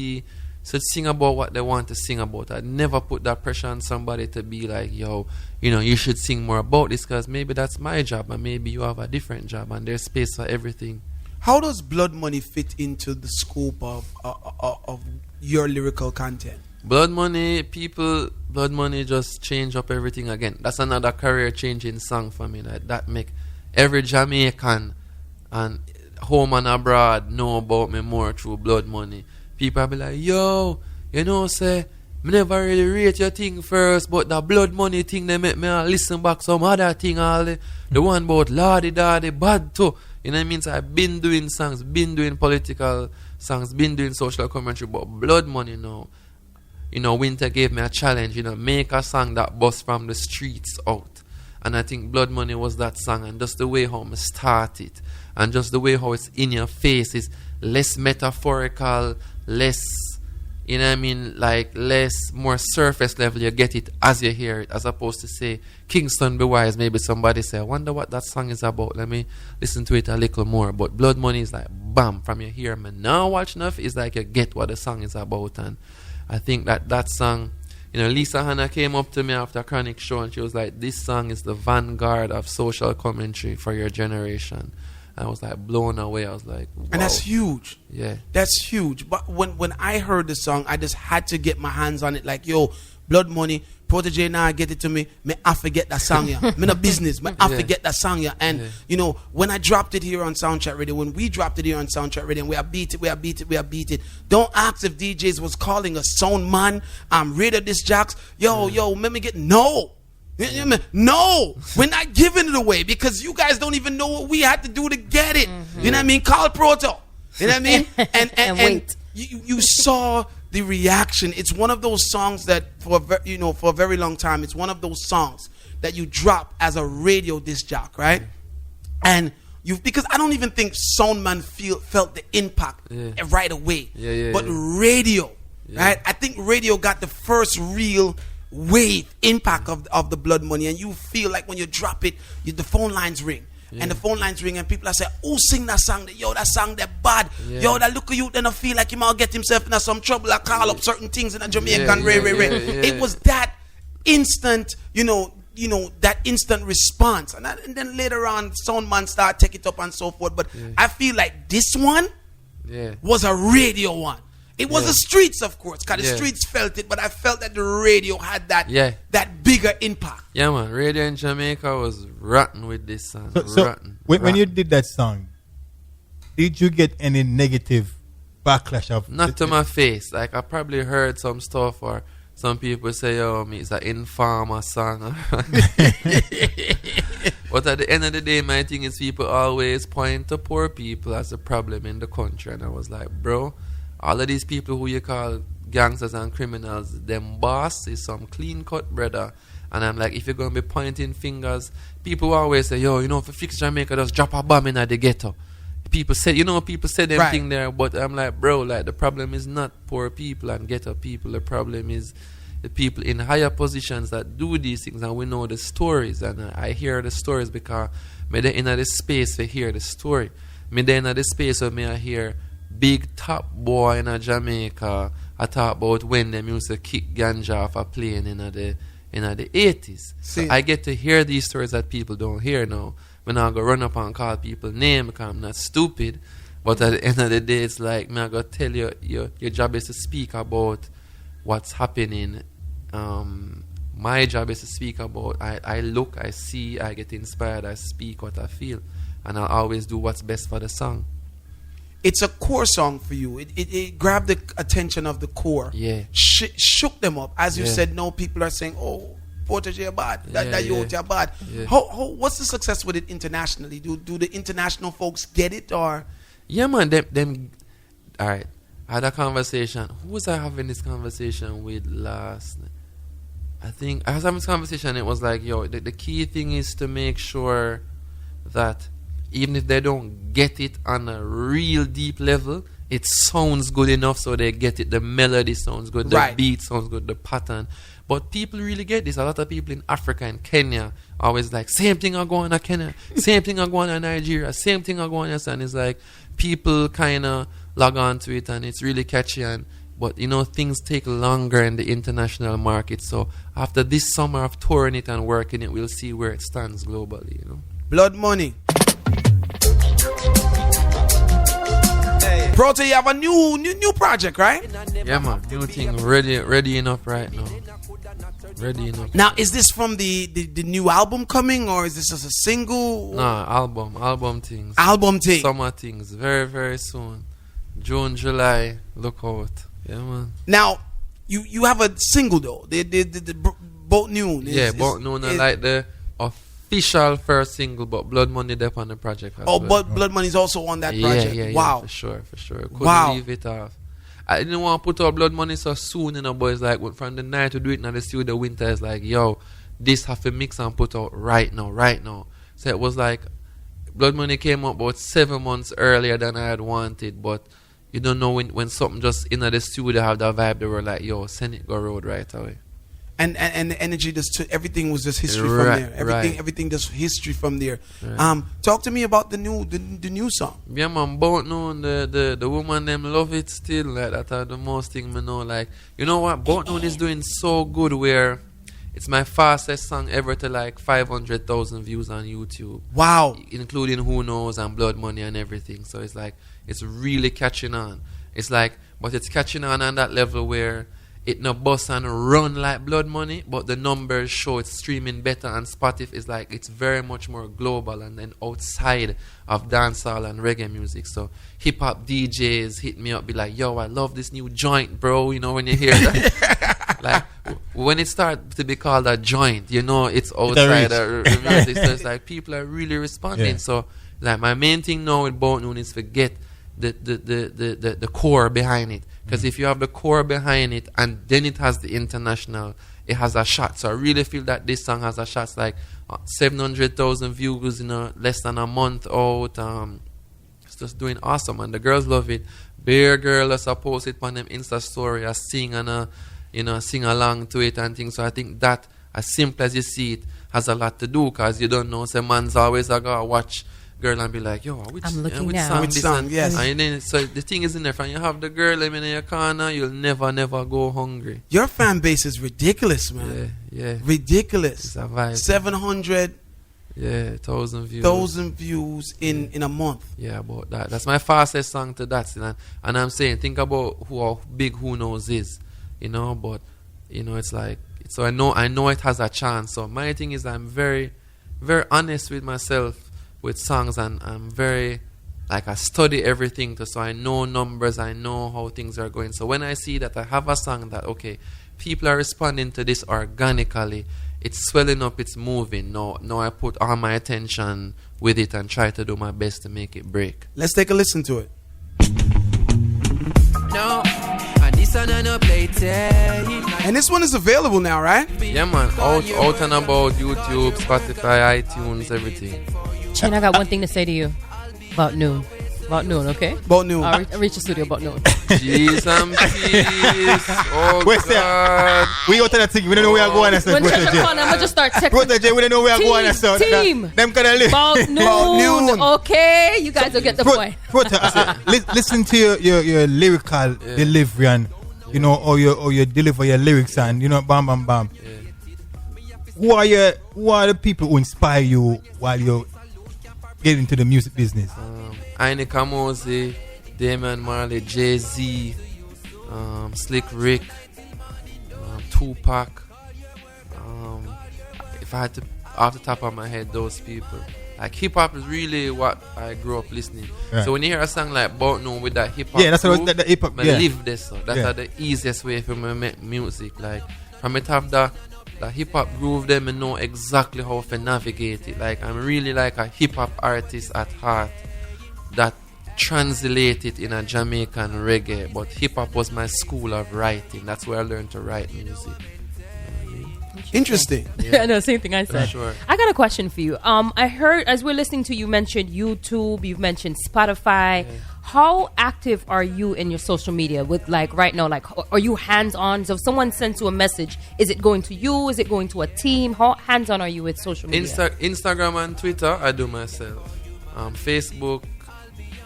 sing about what they want to sing about. I'd never put that pressure on somebody to be like, yo, you should sing more about this, because maybe that's my job and maybe you have a different job, and there's space for everything. How does Blood Money fit into the scope of your lyrical content? Blood Money just change up everything again. That's another career changing song for me. That make every Jamaican and home and abroad know about me more through Blood Money. People be like, yo, say, me never really rate your thing first, but the Blood Money thing, they make me listen back some other thing, all the one about Lordy Daddy, bad too. You know what I mean? So I've been doing songs, been doing political songs, been doing social commentary, but Blood Money now, Winter gave me a challenge, make a song that bust from the streets out. And I think Blood Money was that song, and just the way how I started, and just the way how it's in your face is less metaphorical, less, more surface level. You get it as you hear it, as opposed to say, Kingston Be Wise, maybe somebody say, I wonder what that song is about. Let me listen to it a little more. But Blood Money is like, bam, from you hear me now watch enough, it's like you get what the song is about. And I think that song, Lisa Hanna came up to me after Chronixx show and she was like, this song is the vanguard of social commentary for your generation. I was like blown away. I was like, wow. And that's huge. Yeah. That's huge. But when I heard the song, I just had to get my hands on it. Like, yo, Blood Money, Protoje now get it to me. I forget that song, yeah. Me no business. I forget that song, yeah. And, when I dropped it here on Soundtrack Radio, when we dropped it here on Soundtrack Radio, and we are beat it. Don't ask if DJs was calling us sound man, radio disc jocks. Yo, let me get, no. No, we're not giving it away because you guys don't even know what we had to do to get it. You know what I mean? Call Proto. You know what I mean? And wait. You saw the reaction. It's one of those songs that for a very long time, it's one of those songs that you drop as a radio disc jock, right? And because I don't even think Soundman felt the impact right away. But radio, right? I think radio got the first real wave impact of the Blood Money, and you feel like when you drop it, the phone lines ring. And the phone lines ring and people are saying, oh, sing that song. That song that bad. Yo, that look at you, then I feel like he might get himself in some trouble. I call up certain things in a Jamaican ray. It was that instant, that instant response. And then later on, Soundman start take it up and so forth. But I feel like this one was a radio one. It was the streets, of course, because the streets felt it, but I felt that the radio had that bigger impact. Yeah, man. Radio in Jamaica was rotten with this song. Rotten. When you did that song, did you get any negative backlash of Not to my face. Like, I probably heard some stuff, or some people say, it's an informer song. But at the end of the day, my thing is people always point to poor people as a problem in the country. And I was like, bro, all of these people who you call gangsters and criminals, them boss is some clean-cut brother. And I'm like, if you're going to be pointing fingers, people always say, yo, if you fix Jamaica, just drop a bomb in the ghetto. People say them thing there, but I'm like, bro, like the problem is not poor people and ghetto people. The problem is the people in higher positions that do these things, and we know the stories. And I hear the stories because I'm in this space to hear the story. I'm in this space where I hear big top boy in Jamaica. I talk about when them used to kick ganja off a plane in in the 80s. See. So I get to hear these stories that people don't hear now. When I go run up and call people name because I'm not stupid. But at the end of the day, it's like, I go tell you, your job is to speak about what's happening. My job is to speak about, I look, I see, I get inspired, I speak what I feel. And I'll always do what's best for the song. It's a core song for you. It grabbed the attention of the core. Yeah. Shook them up. As you Yeah. said, no, people are saying, oh, Protoje are bad. That youth are bad. Yeah. What's the success with it internationally? Do the international folks get it or? Yeah, man, them all right. I had a conversation. Who was I having this conversation with last night? I think I was having this conversation. It was like, yo, the key thing is to make sure that even if they don't get it on a real deep level, it sounds good enough so they get it. The melody sounds good, the Right. beat sounds good, the pattern. But people really get this. A lot of people in Africa and Kenya always like, same thing are going on in Kenya, same thing are going on in Nigeria, same thing are going on. And it's like people kind of log on to it and it's really catchy. But you know, things take longer in the international market. So after this summer of touring it and working it, we'll see where it stands globally. You know, Blood Money. Protoje, you have a new project, right? yeah, man, new thing ready enough right now. Ready enough. Now, is this from the new album coming, or is this just a single? Nah, album things. Album thing. Summer things, very, very soon. June, July, look out. Yeah, man. Now, you have a single though. The Boat Noon. Yeah, but no, not like the official first single, but Blood Money there on the project as Oh, well. but Blood Money is also on that project. Yeah, Wow. for sure. Couldn't Wow. leave it off. I didn't want to put out Blood Money so soon, you know, but it's like from the night to do it now, the studio winter is like, yo, this have to mix and put out right now. So it was like, Blood Money came up about 7 months earlier than I had wanted, but you don't know when something just in the studio have that vibe, they were like, yo, send it go road right away. And the energy everything was just history from Right, there. right. Everything just history from there. Right. Talk to me about the new song. Yeah, man, Boat Noon, the woman them love it still. Like that are the most thing me know. Like, you know what? Boat Noon is doing so good where it's my fastest song ever to like 500,000 views on YouTube. Wow. Including Who Knows and Blood Money and everything. So it's like, it's really catching on. It's like, but it's catching on that level where it no bust and run like Blood Money, but the numbers show it's streaming better, and Spotify is like, it's very much more global and then outside of dancehall and reggae music. So hip hop DJs hit me up, be like, yo, I love this new joint, bro. You know, when you hear that, like when it starts to be called a joint, you know, it's outside of music. So it's like people are really responding. Yeah. So like my main thing now with Boat Noon is forget the core behind it. Because if you have the core behind it and then it has the international, it has a shot. So I really feel that this song has a shot. It's like 700,000 views in less than a month out. It's just doing awesome and the girls love it. Bear Girl has post it on them Insta story. I sing and sing along to it and things. So I think that, as simple as you see it, has a lot to do because you don't know. Some man's always gotta watch girl and be like, yo, which now. song? Which this song, and- yes. And then, so the thing is in there, from you have the girl in your corner, you'll never go hungry. Your fan base is ridiculous, man. Yeah. Ridiculous. It's a vibe. 700,000 1,000 views. views in a month. Yeah, about that. That's my fastest song to that. And I'm saying, think about how big Who Knows is, you know. But you know, it's like, so I know it has a chance. So my thing is, I'm very, very honest with myself with songs, and I'm very, like, I study everything so I know numbers, I know how things are going. So when I see that I have a song that, okay, people are responding to this organically, it's swelling up, it's moving. No, I put all my attention with it and try to do my best to make it break. Let's take a listen to it. No, and this one I no play tell. And this one is available now, right? Yeah, man, out and about YouTube, Spotify, iTunes, everything. Chen, I got one thing to say to you about noon. About noon, okay? About Noon. I'll reach the studio about noon. Jeez and peace. Oh, Wait, sir. God. We go to that thing. We don't know where we're going. When Chen come on, I'm going to just start texting. Protoje, we don't know where we're going. So Team. them kind of live. About noon. Okay, you guys will get the point. Listen to your lyrical delivery and you know, or you deliver your lyrics and you know, bam. who are the people who inspire you while you're getting into the music business? Aine Kamoze, Damian Marley, Jay-Z, Slick Rick, Tupac. If I had to, off the top of my head, those people. Like hip hop is really what I grew up listening. Right. So when you hear a song like Bout Noon with that hip hop, Yeah, that's what the hip hop. I Yeah. live this. So that's the easiest way for me to make music. Like from it have the hip hop groove, them and know exactly how to navigate it. Like I'm really like a hip hop artist at heart that translate it in a Jamaican reggae. But hip hop was my school of writing. That's where I learned to write music. Interesting. I know, same thing I said. Sure. I got a question for you. I heard as we're listening to you mentioned YouTube, you've mentioned Spotify. How active are you in your social media with like right now? Like, are you hands on? So if someone sends you a message, is it going to you? Is it going to a team? How hands on are you with social media? Instagram and Twitter, I do myself. Facebook,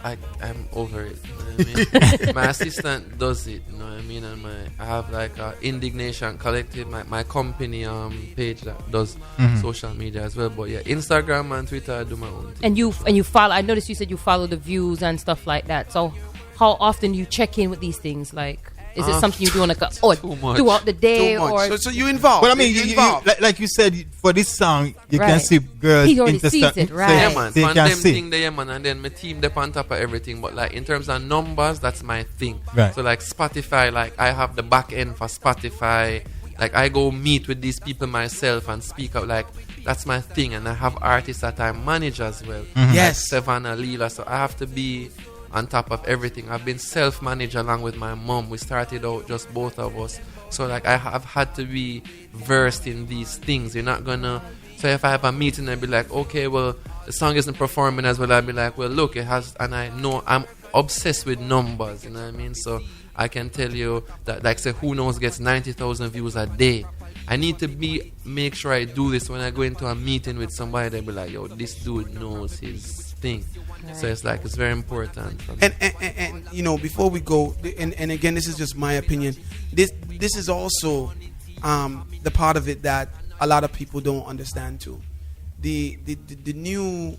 I'm over it. You know what I mean? My assistant does it. You know what I mean? And I have like a Indignation Collective, my company page that does social media as well. But yeah, Instagram and Twitter, I do my own thing. And you follow. I noticed you said you follow the views and stuff like that. So how often do you check in with these things? Like, is it something you do on throughout the day? Too much. Or So you involved. But I mean, you you, involved. like you said, for this song, you Right. can see girls. He already sees it, right. Yeah, man. They Fan can them see. thing there, man. And then my team, they on top of everything. But like in terms of numbers, that's my thing. Right. So like Spotify, like I have the back end for Spotify. Like I go meet with these people myself and speak out. Like that's my thing. And I have artists that I manage as well. Yes. Like Savannah, Leela. So I have to be on top of everything. I've been self-managed along with my mom. We started out just both of us. So like I have had to be versed in these things. You're not gonna. So if I have a meeting, I'd be like, okay, well, the song isn't performing as well. I'd be like, well, look, it has, and I know I'm obsessed with numbers. You know what I mean? So I can tell you that, like, say, Who Knows gets 90,000 views a day. I need to make sure I do this when I go into a meeting with somebody. They'll be like, yo, this dude knows his thing. So it's like it's very important for me. And you know, before we go, and again, this is just my opinion. This is also the part of it that a lot of people don't understand too. The new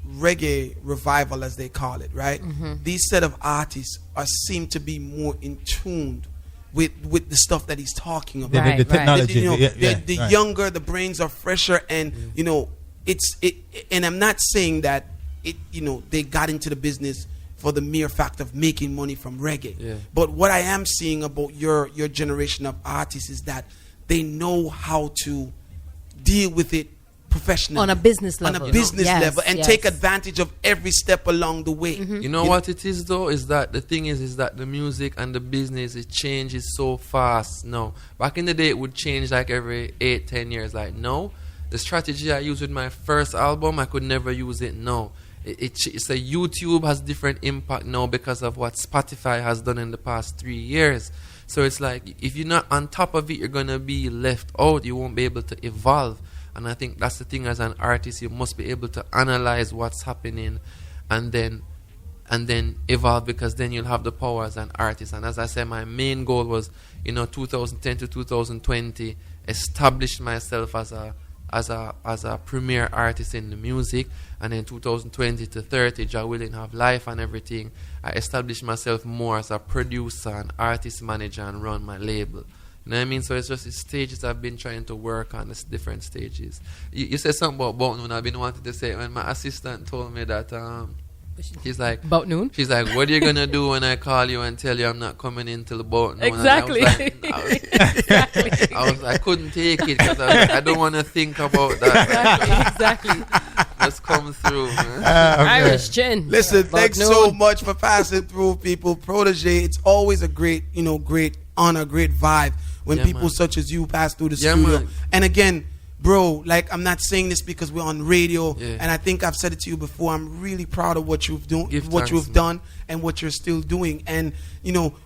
reggae revival, as they call it, right? These set of artists seem to be more in tune with the stuff that he's talking about. Right, the technology. You know, the right. younger, the brains are fresher, and you know, it's. And I'm not saying that they got into the business for the mere fact of making money from reggae. Yeah. But what I am seeing about your generation of artists is that they know how to deal with it professionally. on a business level. Yes, And yes. take advantage of every step along the way. You know what it is though? Is that the thing is that the music and the business, it changes so fast now. Back in the day, it would change like every 8-10 years. Like no, the strategy I used with my first album, I could never use it now. It's a YouTube has different impact now because of what Spotify has done in the past 3 years. So it's like if you're not on top of it, you're gonna be left out. You won't be able to evolve. And I think that's the thing as an artist, you must be able to analyze what's happening and then evolve, because then you'll have the power as an artist. And as I said, my main goal was, 2010 to 2020, establish myself as a premier artist in the music. And then 2020 to 30, Jah willing, have life and everything, I established myself more as a producer and artist manager and run my label. You know what I mean? So it's just the stages I've been trying to work on, it's different stages. You said something about Noon. I've been wanting to say it when my assistant told me that she's like, About noon? she's like, what are you going to do when I call you and tell you I'm not coming in till about noon? Exactly. And I couldn't take it because I don't want to think about that. Exactly. Just come through, man. Irish gin. Listen, About thanks noon. so much for passing through, people. Protoje, it's always a great, great honor, great vibe when Yeah, people man. such as you pass through the Yeah, studio. man. And again, bro, like, I'm not saying this because we're on radio, Yeah. and I think I've said it to you before. I'm really proud of what you've Give thanks, man. done, and what you're still doing. And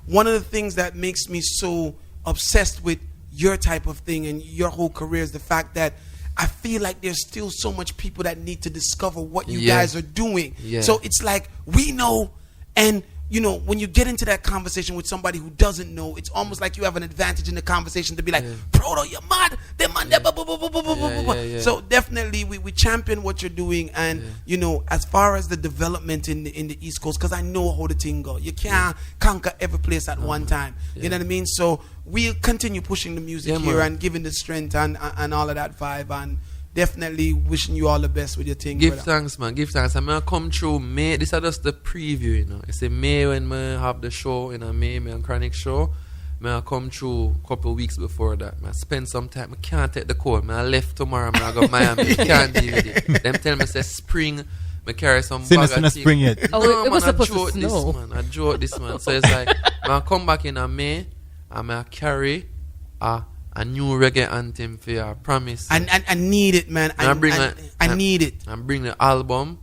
one of the things that makes me so obsessed with your type of thing and your whole career is the fact that I feel like there's still so much people that need to discover what you Yeah. guys are doing. Yeah. So it's like we know, and you know, when you get into that conversation with somebody who doesn't know, it's almost like you have an advantage in the conversation to be like, Proto, you're mad. They're mad. So definitely we champion what you're doing. And, you know, as far as the development in the East Coast, because I know how the thing go. You can't conquer every place at one time. You know what I mean? So we'll continue pushing the music here and giving the strength and all of that vibe. And definitely wishing you all the best with your thing. Give thanks, man. Give thanks. I'm going to come through May. This is just the preview, you know. It's a May when I have the show, you know, May and Chronixx show. I come through a couple of weeks before that. I spend some time. I can't take the cold. I left tomorrow. I go to Miami. I can't deal with it. Them tell me say spring. I carry some bag of things. Spring yet. Oh, it was supposed to snow. I joke this, man. So it's like, I come back in May and I carry a new reggae anthem for you, I promise. I need it, man. I need it. And bring the album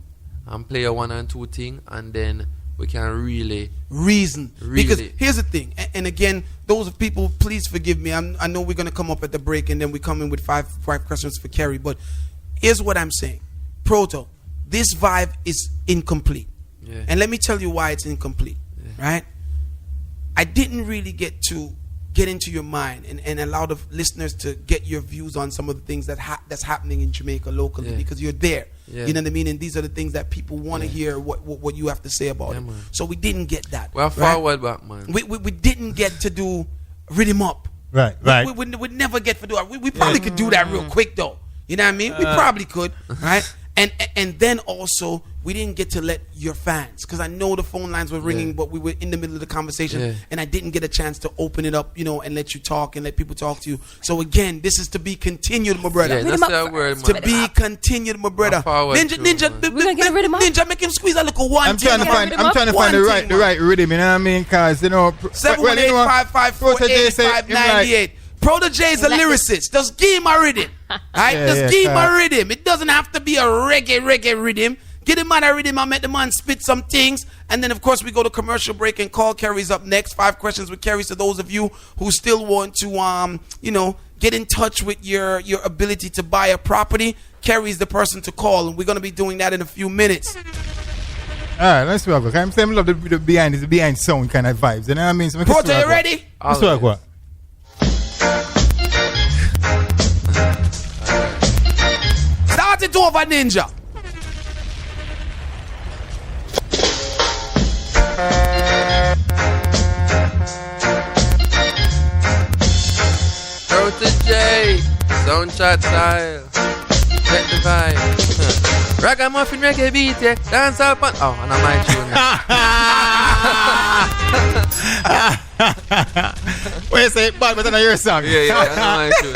and play a 1 and 2 thing, and then we can really reason. Because here's the thing, and again, those people, please forgive me. I know we're gonna come up at the break, and then we come in with five questions for Kerry. But here's what I'm saying, Proto. This vibe is incomplete, and let me tell you why it's incomplete. Right? I didn't really get into your mind and allow the listeners to get your views on some of the things that's happening in Jamaica locally, because you're there. You know what I mean? And these are the things that people want to hear what you have to say about it. Man. So we didn't get that. We're forward back, man. We didn't get to do Rhythm Up. Right. We'd never get to do it. We probably could do that real quick though. You know what I mean? We probably could, right? And then also we didn't get to let your fans, because I know the phone lines were ringing, but we were in the middle of the conversation, and I didn't get a chance to open it up, you know, and let you talk and let people talk to you. So again, this is to be continued, my brother. Yeah, that's the word, man. To be continued, my brother. Ninja, make him squeeze a little one. I'm trying to find the right rhythm. You know what I mean? Because you know, 718-554-8598. Protoje is a lyricist. Just give him a rhythm. Right? Just give him a rhythm. It doesn't have to be a reggae rhythm. Get the man a rhythm. I met the man spit some things. And then, of course, we go to commercial break and call Kerry's up next. 5 questions with Kerry. So those of you who still want to, you know, get in touch with your ability to buy a property, Kerry's the person to call. And we're going to be doing that in a few minutes. All right, let's work. I'm saying I love the behind sound kind of vibes. You know what I mean? So Protoje, you ready? Let's work. Start it over, Ninja. Protoje, soundshot style. Check the vibe. Ragamuffin reggae beat, yeah. Dance up on. Oh, and I might tune. Wait, say it bad, but I know your song. Yeah, I know my tune.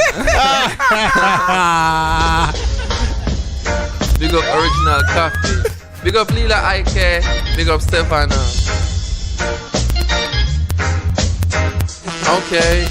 Big up Original Coffee. Big up Lila Ike. Big up Stefano. Okay.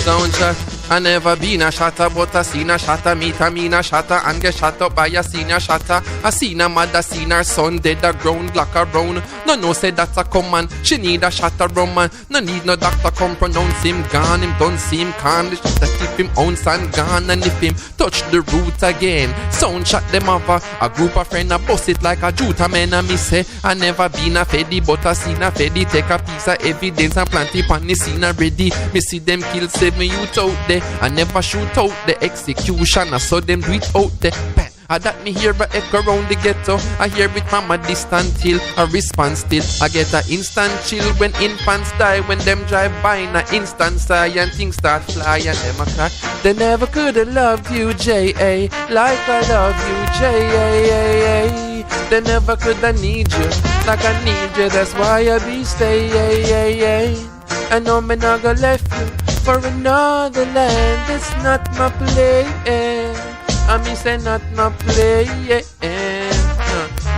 Soundtrack. I never been a shatter, but I seen a shatter, meet a mean a shatter, and get shot up by a senior shatter. I seen a mother, seen her son dead, a ground black or brown. No say that's a command, she need a shatter rum man. No need no doctor come pronounce him gone, him don't seem calm. The shatter keep him ounce and gone, and if him touch the root again, sound shot them over. A group of friend a bust it like a juta man, and me say I never been a feddy, but I seen a feddy take a piece of evidence and plant it on the scene already. Me see them kill 7 youth out there. I never shoot out the execution. I saw them do it out there. I that me hear a echo round the ghetto. I hear it from a distant hill. A response still. I get a instant chill when infants die. When them drive by in a instant sigh and things start fly and them a cry. They never could have loved you, J.A. like I love you, J.A. They never could have need you like I need you. That's why I be stay. I know me not gonna left you for another land. It's not my play. I me say not my play.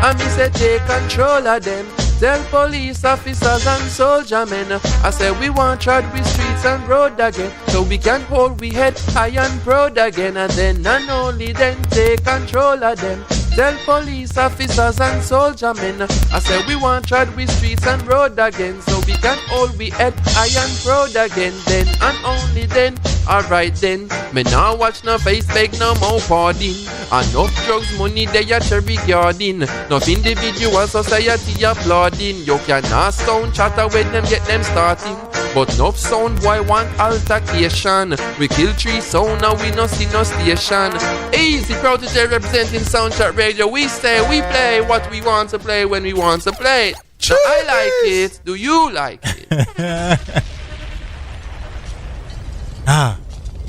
I me say take control of them. Tell police officers and soldier men. I say we want trod with streets and road again, so we can hold we head high and proud again. And then not only then take control of them. Tell police officers and soldier men. I say we want trod with streets and road again, so we can hold we head high and proud again. Then and only then, alright then. Me now watch no face beg no more pardon. Enough drugs money they a cherry garden. Enough individual society applauding. You cannot sound chatter when them get them starting. But enough sound boy want altercation. We kill 3 sound now we no see no station. Easy Protoje representing Soundtrack Radio. We say we play what we want to play when we want to play. So I like it. Do you like it?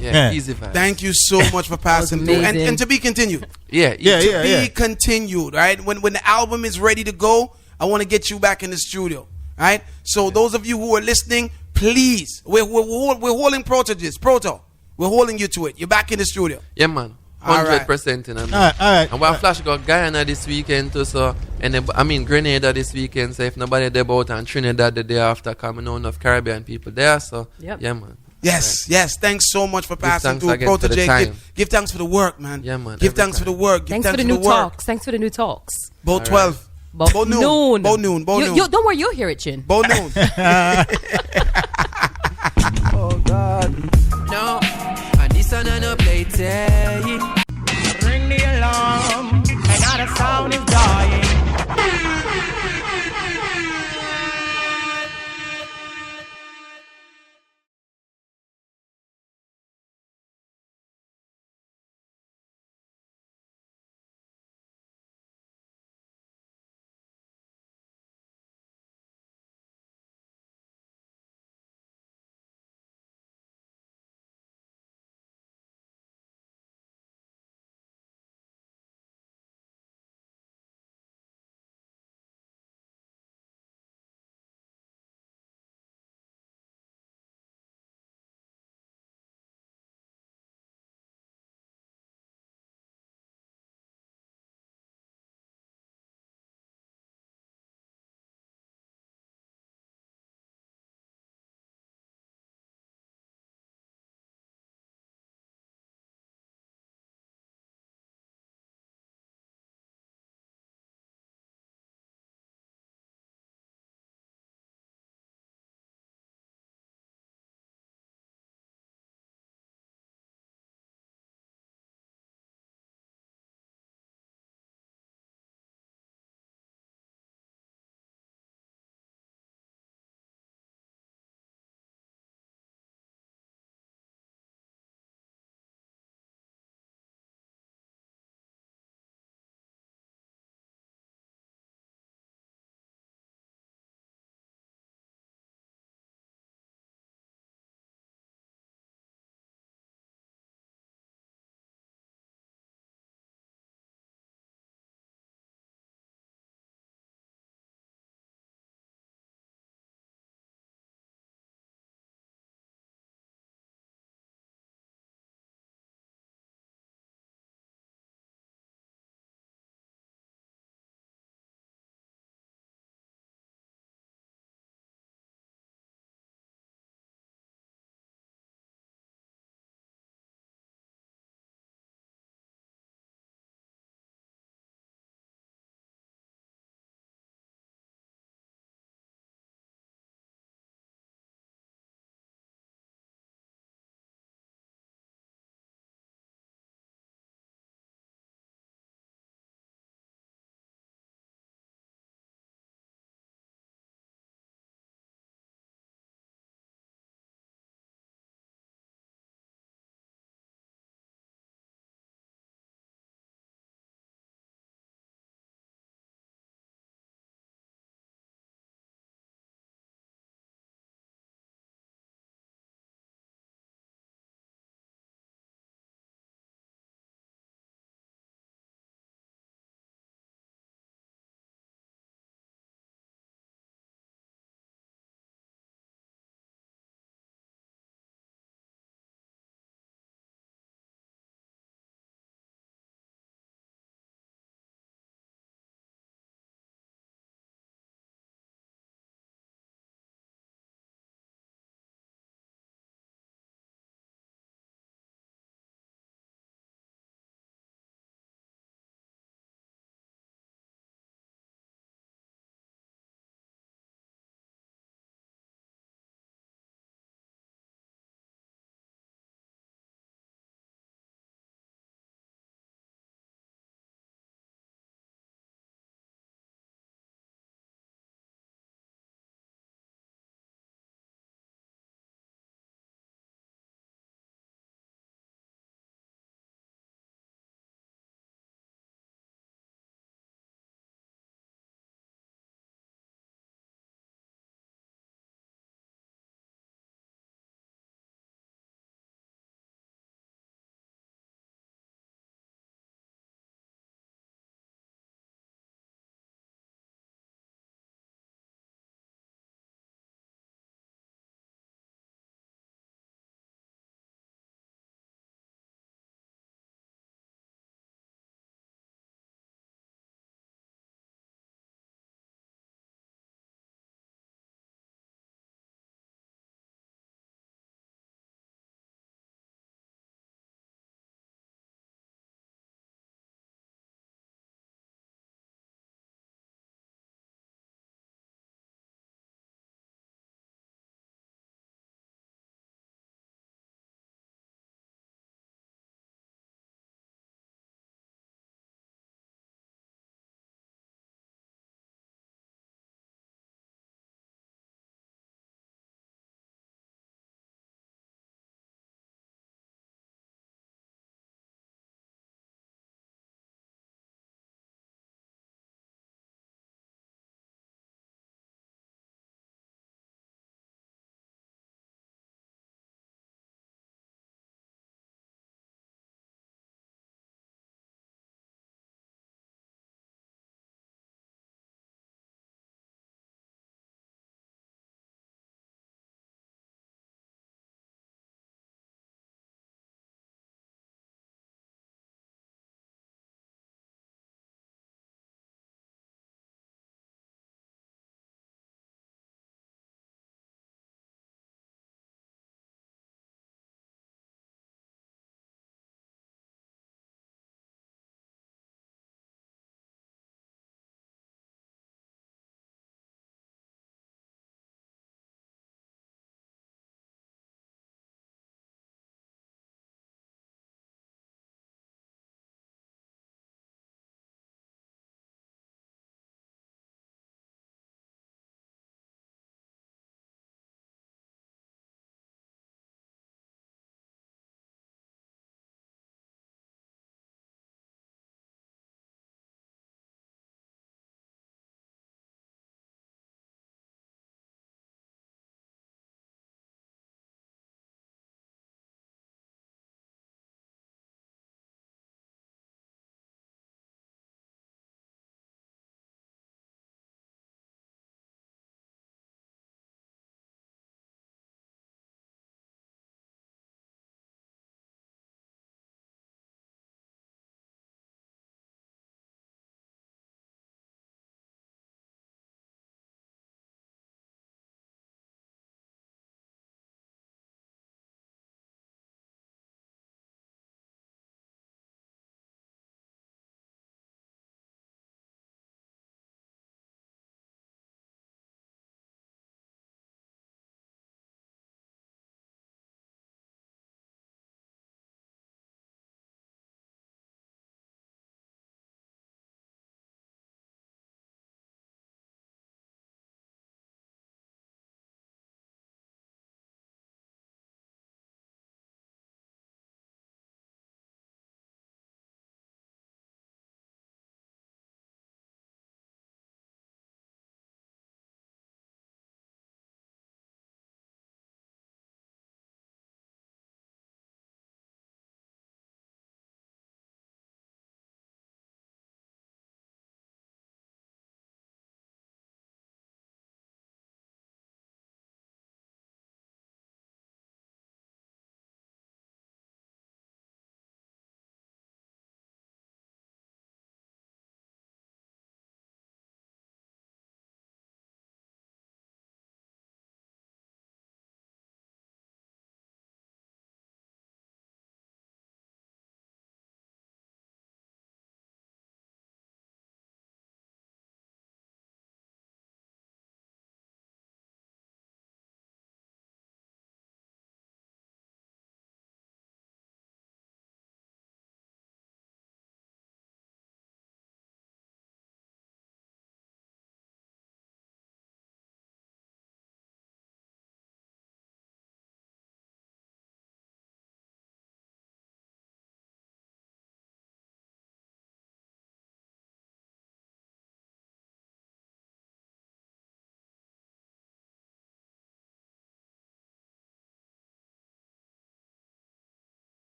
Yeah, easy vibe. Thank you so much for passing through. And to be continued. Yeah. To be continued, right? When the album is ready to go, I want to get you back in the studio, right? So those of you who are listening, please, we're holding Protojes. Proto, we're holding you to it. You're back in the studio. Yeah, man. 100% in all right. And we'll flash got Guyana this weekend too, so Grenada this weekend. So if nobody there about and Trinidad the day after, coming on of Caribbean people there. So yeah, man. Yes. Thanks so much for passing through, Protoje. Give thanks for the work, man. Yeah, man. Give thanks for the work. Thanks for the new talks. Thanks for the new talks. Bo 12. Bo noon. Bo noon. Don't worry, you'll hear it, Chin. Bo noon. Oh God. No, and this one no play test.